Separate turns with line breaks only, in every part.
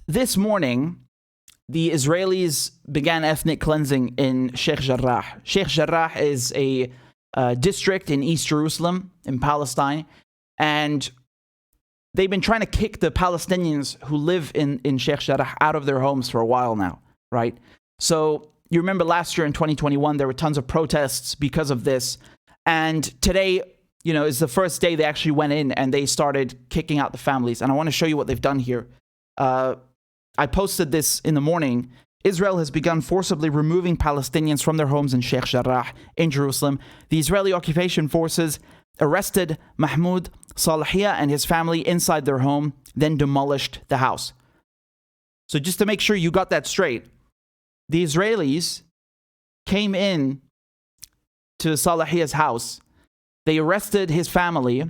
this morning, the Israelis began ethnic cleansing in Sheikh Jarrah. Sheikh Jarrah is a district in East Jerusalem, in Palestine, and they've been trying to kick the Palestinians who live in Sheikh Jarrah out of their homes for a while now, right? So you remember last year in 2021, there were tons of protests because of this. And today, is the first day they actually went in and they started kicking out the families. And I want to show you what they've done here. I posted this in the morning. Israel has begun forcibly removing Palestinians from their homes in Sheikh Jarrah in Jerusalem. The Israeli occupation forces arrested Mahmoud Salahia and his family inside their home, then demolished the house. So just to make sure you got that straight, the Israelis came in to Salahia's house. They arrested his family,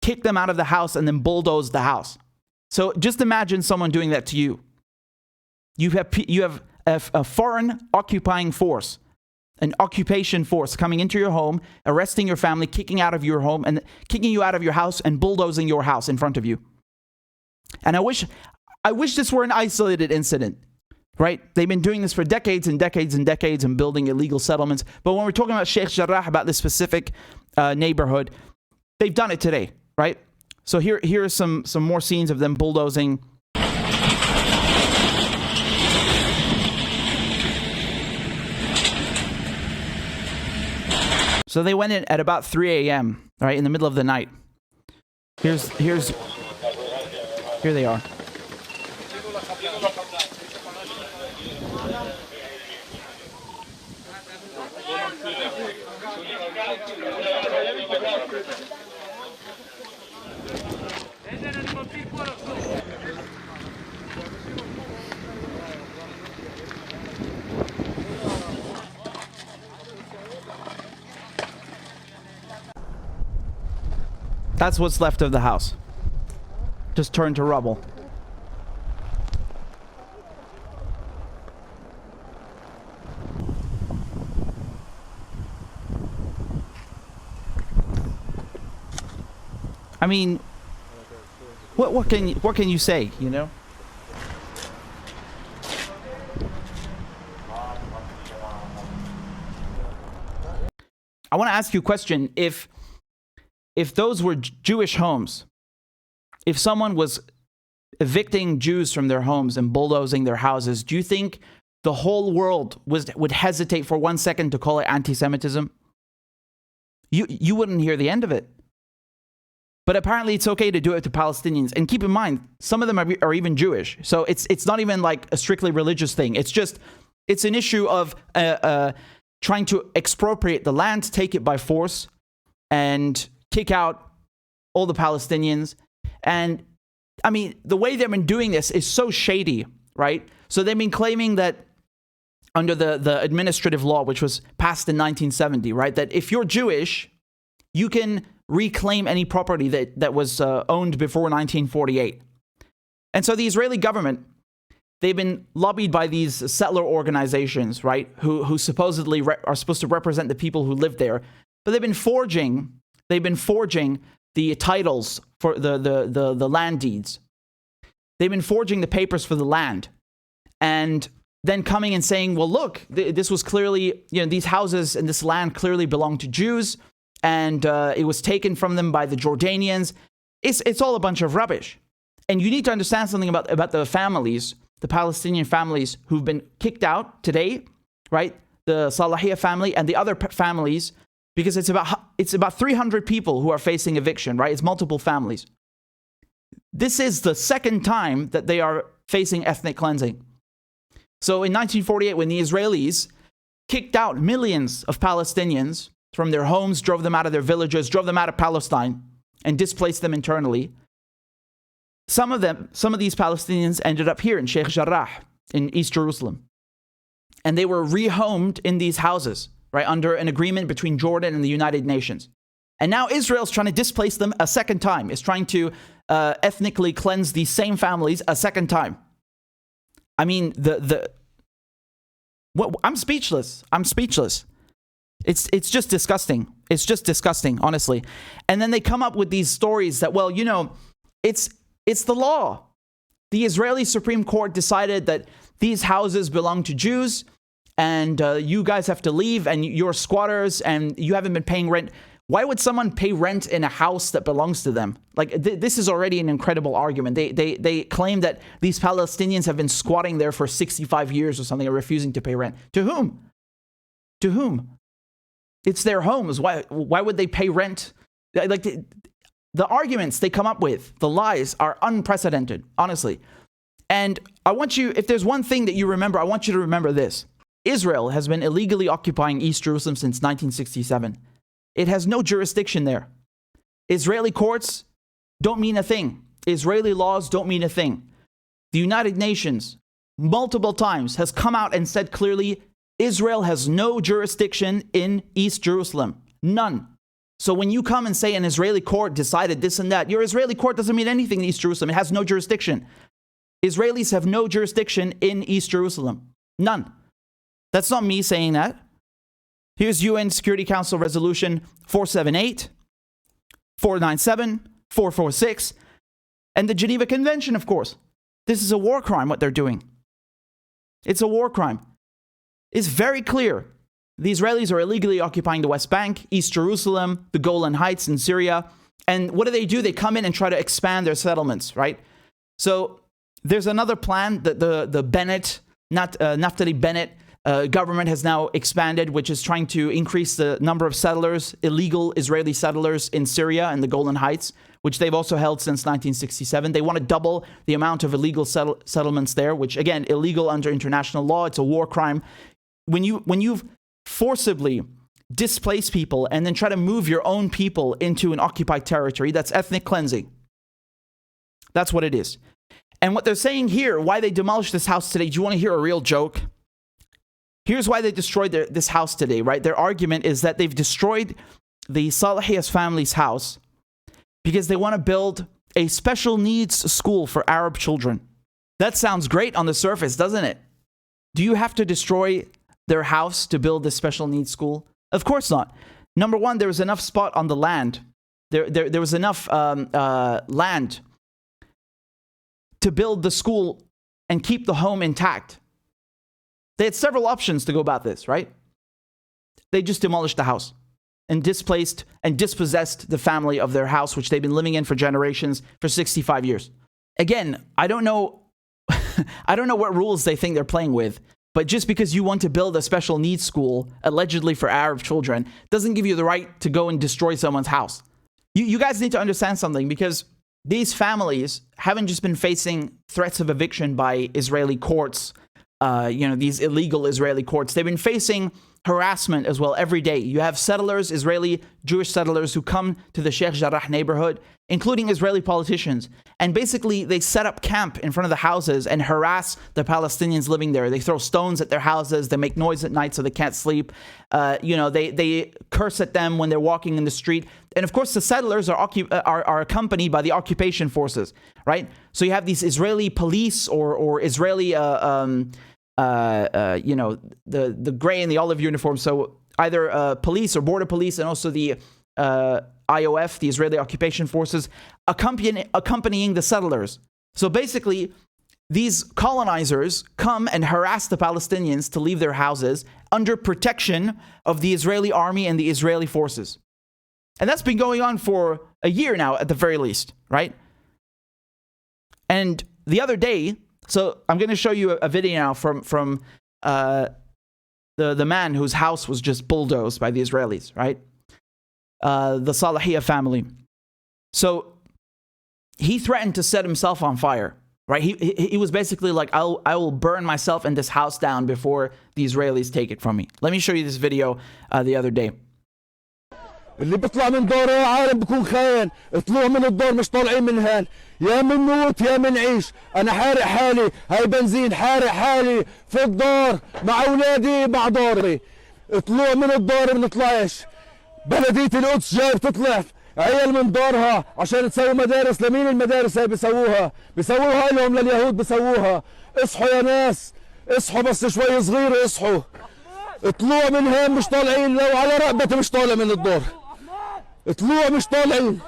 kicked them out of the house, and then bulldozed the house. So just imagine someone doing that to you. You have a foreign occupying force, an occupation force coming into your home, arresting your family, kicking out of your home, and kicking you out of your house and bulldozing your house in front of you. And I wish this were an isolated incident, right? They've been doing this for decades and decades and decades and building illegal settlements. But when we're talking about Sheikh Jarrah, about this specific neighborhood, they've done it today, right? So here are some more scenes of them bulldozing. So they went in at about 3 a.m., right, in the middle of the night. Here they are. That's what's left of the house. Just turned to rubble. I mean, what can you say, I want to ask you a question. If those were Jewish homes, if someone was evicting Jews from their homes and bulldozing their houses, do you think the whole world would hesitate for 1 second to call it anti-Semitism? You wouldn't hear the end of it. But apparently it's okay to do it to Palestinians. And keep in mind, some of them are even Jewish. So it's not even like a strictly religious thing. It's an issue of trying to expropriate the land, take it by force, and kick out all the Palestinians. And I mean, the way they've been doing this is so shady, right? So they've been claiming that under the administrative law, which was passed in 1970, right, that if you're Jewish, you can reclaim any property that was owned before 1948. And so the Israeli government, they've been lobbied by these settler organizations, right, who supposedly are supposed to represent the people who live there. But they've been forging the titles for the land deeds. They've been forging the papers for the land. And then coming and saying, well, look, this was clearly, these houses and this land clearly belonged to Jews. And it was taken from them by the Jordanians. It's all a bunch of rubbish. And you need to understand something about the families, the Palestinian families who've been kicked out today, right? The Salahia family and the other families, because it's about 300 people who are facing eviction, right? It's multiple families. This is the second time that they are facing ethnic cleansing. So in 1948, when the Israelis kicked out millions of Palestinians from their homes, drove them out of their villages, drove them out of Palestine, and displaced them internally, some of these Palestinians ended up here in Sheikh Jarrah, in East Jerusalem. And they were rehomed in these houses, right, under an agreement between Jordan and the United Nations. And now Israel's trying to displace them a second time. It's trying to ethnically cleanse these same families a second time. I mean, I'm speechless. It's just disgusting. It's just disgusting, honestly. And then they come up with these stories that, well, it's the law. the Israeli Supreme Court decided that these houses belong to Jews, and you guys have to leave, and you're squatters, and you haven't been paying rent. Why would someone pay rent in a house that belongs to them? Like, this is already an incredible argument. They claim that these Palestinians have been squatting there for 65 years or something, and refusing to pay rent. To whom? To whom? It's their homes. Why would they pay rent? Like, the arguments they come up with, the lies, are unprecedented, honestly. And I want you, if there's one thing that you remember, I want you to remember this. Israel has been illegally occupying East Jerusalem since 1967. It has no jurisdiction there. Israeli courts don't mean a thing. Israeli laws don't mean a thing. The United Nations, multiple times, has come out and said clearly, Israel has no jurisdiction in East Jerusalem. None. So when you come and say an Israeli court decided this and that, your Israeli court doesn't mean anything in East Jerusalem. It has no jurisdiction. Israelis have no jurisdiction in East Jerusalem. None. That's not me saying that. Here's UN Security Council Resolution 478, 497, 446, and the Geneva Convention, of course. This is a war crime, what they're doing. It's a war crime. It's very clear. The Israelis are illegally occupying the West Bank, East Jerusalem, the Golan Heights in Syria. And what do? They come in and try to expand their settlements, right? So there's another plan that the Bennett, Naftali Bennett government has now expanded, which is trying to increase the number of settlers, illegal Israeli settlers in Syria and the Golan Heights, which they've also held since 1967. They want to double the amount of illegal settlements there, which, again, illegal under international law. It's a war crime. When you've forcibly displace people and then try to move your own people into an occupied territory, that's ethnic cleansing. That's what it is. And what they're saying here, why they demolished this house today, do you want to hear a real joke? Here's why they destroyed this house today, right? Their argument is that they've destroyed the Salahiyas family's house because they want to build a special needs school for Arab children. That sounds great on the surface, doesn't it? Do you have to destroy their house to build this special needs school? Of course not. Number one, there was enough spot on the land. There was enough land to build the school and keep the home intact. They had several options to go about this, right? They just demolished the house and displaced and dispossessed the family of their house, which they've been living in for generations, for 65 years. Again, I don't know what rules they think they're playing with, but just because you want to build a special needs school, allegedly for Arab children, doesn't give you the right to go and destroy someone's house. You guys need to understand something, because these families haven't just been facing threats of eviction by Israeli courts, these illegal Israeli courts. They've been facing harassment as well every day. You have settlers, Israeli Jewish settlers, who come to the Sheikh Jarrah neighborhood, including Israeli politicians. And basically, they set up camp in front of the houses and harass the Palestinians living there. They throw stones at their houses. They make noise at night so they can't sleep. They curse at them when they're walking in the street. And of course, the settlers are accompanied by the occupation forces, right? So you have these Israeli police or Israeli, the gray and the olive uniform. So either police or border police, and also the IOF, the Israeli occupation forces, accompanying the settlers. So basically, these colonizers come and harass the Palestinians to leave their houses under protection of the Israeli army and the Israeli forces. And that's been going on for a year now, at the very least, right? And the other day, so I'm going to show you a video now from the man whose house was just bulldozed by the Israelis, right? The Salahiyah family. So he threatened to set himself on fire, right? He was basically like, I will burn myself and this house down before the Israelis take it from me. Let me show you this video the other day.
اللي بيطلع من دوره عالم بكون خاين، اطلعوا من الدور مش طالعين من هان، يا من نموت يا من نعيش، انا حارق حالي، هاي بنزين حارق حالي في الدار مع اولادي مع دوري، اطلعوا من الدور بنطلعش، بلدية القدس جاي بتطلع عيال من دورها عشان تسوي مدارس، لمين المدارس هاي بيسووها لهم لليهود بيسووها، اصحوا يا ناس، اصحوا بس شوي صغيرة اصحوا، اطلعوا من هان مش طالعين، لو على رقبتي مش طالع من الدور. اطلعوا مش طالعين.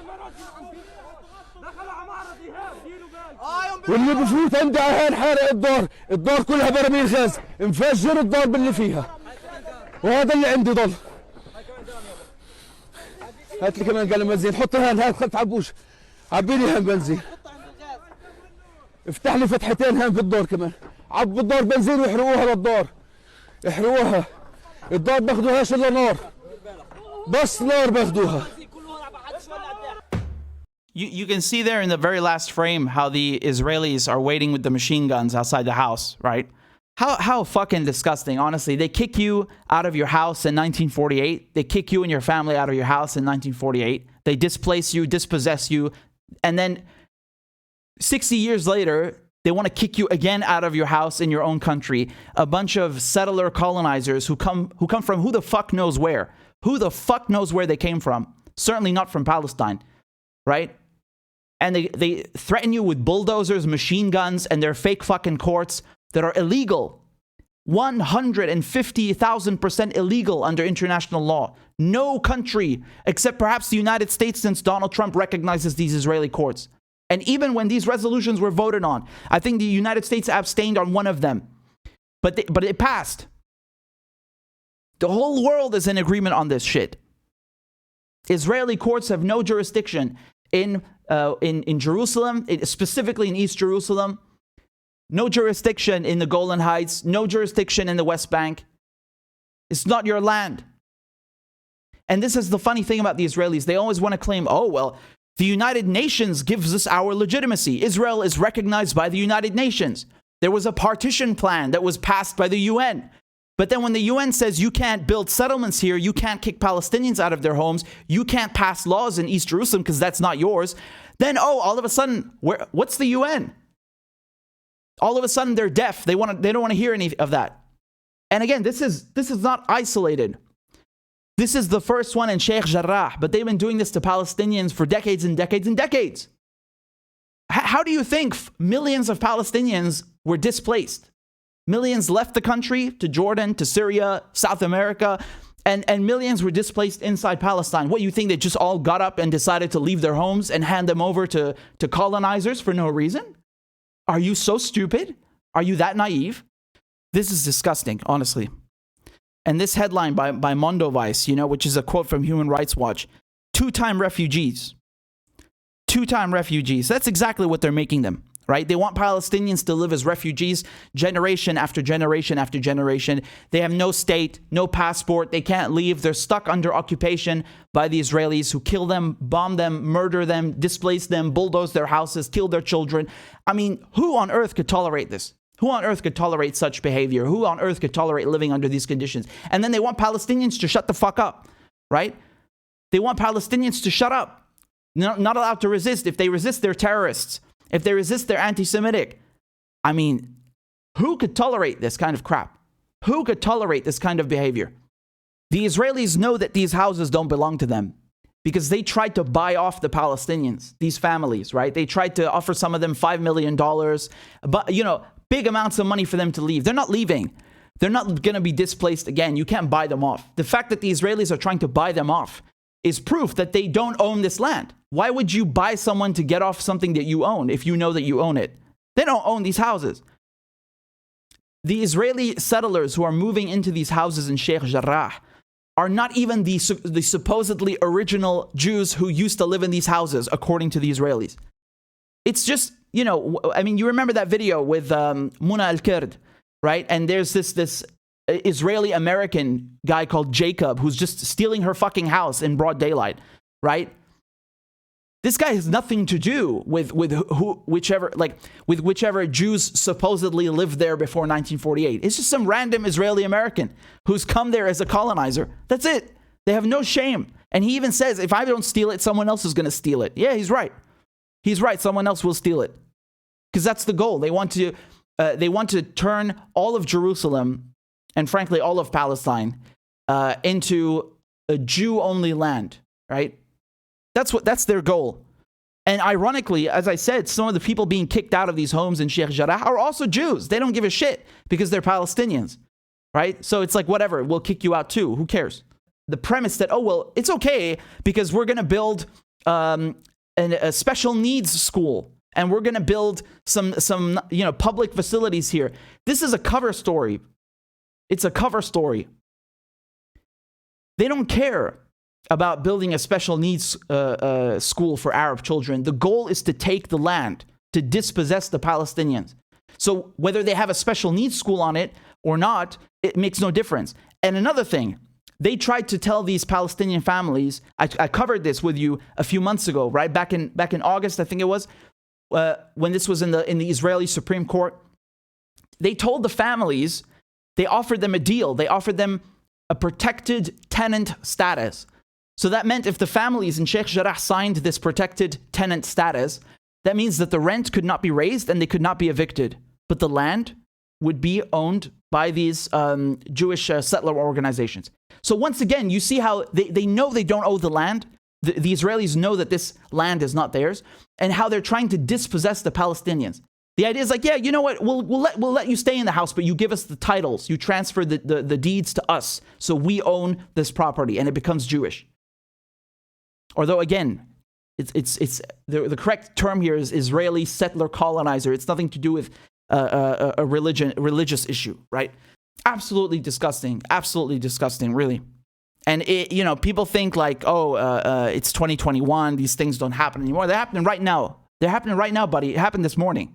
واللي بفوت عندي عهان حارق الدار كلها براميل غاز، مفجر الدار باللي فيها، وهذا اللي عندي ضل. هات لي كمان قلم بنزين، حط هان، هات خلف عبوش، عبي لي هان بنزين، افتح لي فتحتين هان في الدار كمان، عبوا الدار بنزين واحرقوها للدار، احرقوها. الدار باخدوهاش الا نار، بس نار باخدوها.
You can see there in the very last frame how the Israelis are waiting with the machine guns outside the house, right? How fucking disgusting, honestly. They kick you out of your house in 1948. They kick you and your family out of your house in 1948. They displace you, dispossess you, and then 60 years later, they want to kick you again out of your house in your own country. A bunch of settler colonizers who come from who the fuck knows where. Who the fuck knows where they came from? Certainly not from Palestine, right? And they threaten you with bulldozers, machine guns, and their fake fucking courts that are illegal. 150,000% illegal under international law. No country, except perhaps the United States, since Donald Trump recognizes these Israeli courts. And even when these resolutions were voted on, I think the United States abstained on one of them. But it passed. The whole world is in agreement on this shit. Israeli courts have no jurisdiction in Jerusalem, specifically in East Jerusalem. No jurisdiction in the Golan Heights. No jurisdiction in the West Bank. It's not your land. And this is the funny thing about the Israelis. They always want to claim, oh, well, the United Nations gives us our legitimacy. Israel is recognized by the United Nations. There was a partition plan that was passed by the UN. But then when the UN says you can't build settlements here, you can't kick Palestinians out of their homes, you can't pass laws in East Jerusalem because that's not yours, then, oh, all of a sudden, what's the UN? All of a sudden, they're deaf. They don't want to hear any of that. And again, this is not isolated. This is the first one in Sheikh Jarrah, but they've been doing this to Palestinians for decades and decades and decades. How do you think millions of Palestinians were displaced? Millions left the country to Jordan, to Syria, South America, and millions were displaced inside Palestine. What, you think they just all got up and decided to leave their homes and hand them over to colonizers for no reason? Are you so stupid? Are you that naive? This is disgusting, honestly. And this headline by Mondo Vice, which is a quote from Human Rights Watch, two-time refugees. Two-time refugees. That's exactly what they're making them, right? They want Palestinians to live as refugees generation after generation after generation. They have no state, no passport. They can't leave. They're stuck under occupation by the Israelis, who kill them, bomb them, murder them, displace them, bulldoze their houses, kill their children. I mean, who on earth could tolerate this? Who on earth could tolerate such behavior? Who on earth could tolerate living under these conditions? And then they want Palestinians to shut the fuck up, right? They want Palestinians to shut up. Not allowed to resist. If they resist, they're terrorists. If they resist, they're anti-Semitic. I mean, who could tolerate this kind of crap? Who could tolerate this kind of behavior? The Israelis know that these houses don't belong to them because they tried to buy off the Palestinians, these families, right? They tried to offer some of them $5 million, but, big amounts of money for them to leave. They're not leaving. They're not going to be displaced again. You can't buy them off. The fact that the Israelis are trying to buy them off is proof that they don't own this land. Why would you buy someone to get off something that you own if you know that you own it? They don't own these houses. The Israeli settlers who are moving into these houses in Sheikh Jarrah are not even the supposedly original Jews who used to live in these houses, according to the Israelis. It's just, you remember that video with Muna al-Kurd, right? And there's this Israeli-American guy called Jacob who's just stealing her fucking house in broad daylight, right? This guy has nothing to do with whichever Jews supposedly lived there before 1948. It's just some random Israeli-American who's come there as a colonizer. That's it. They have no shame. And he even says, if I don't steal it, someone else is going to steal it. Yeah, he's right. He's right. Someone else will steal it. Because that's the goal. They want to turn all of Jerusalem and frankly all of Palestine into a Jew-only land, right? That's their goal. And ironically, as I said, some of the people being kicked out of these homes in Sheikh Jarrah are also Jews. They don't give a shit because they're Palestinians, right? So it's like, whatever, we'll kick you out too. Who cares? The premise that, oh, well, it's okay because we're going to build a special needs school and we're going to build some public facilities here. This is a cover story. It's a cover story. They don't care about building a special needs school for Arab children. The goal is to take the land, to dispossess the Palestinians. So whether they have a special needs school on it or not, it makes no difference. And another thing, they tried to tell these Palestinian families, I covered this with you a few months ago, right? Back in August, I think it was, when this was in the Israeli Supreme Court. They told the families, they offered them a deal. They offered them a protected tenant status. So that meant if the families in Sheikh Jarrah signed this protected tenant status, that means that the rent could not be raised and they could not be evicted. But the land would be owned by these Jewish settler organizations. So once again, you see how they know they don't owe the land. The Israelis know that this land is not theirs, and how they're trying to dispossess the Palestinians. The idea is like, yeah, you know what? We'll let you stay in the house, but you give us the titles. You transfer the deeds to us, so we own this property, and it becomes Jewish. Although again, it's the correct term here is Israeli settler colonizer. It's nothing to do with a religious issue, right? Absolutely disgusting, really. And people think like, it's 2021. These things don't happen anymore. They're happening right now. They're happening right now, buddy. It happened this morning.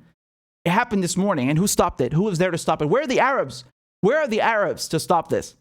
And who stopped it? Who was there to stop it? Where are the Arabs? Where are the Arabs to stop this?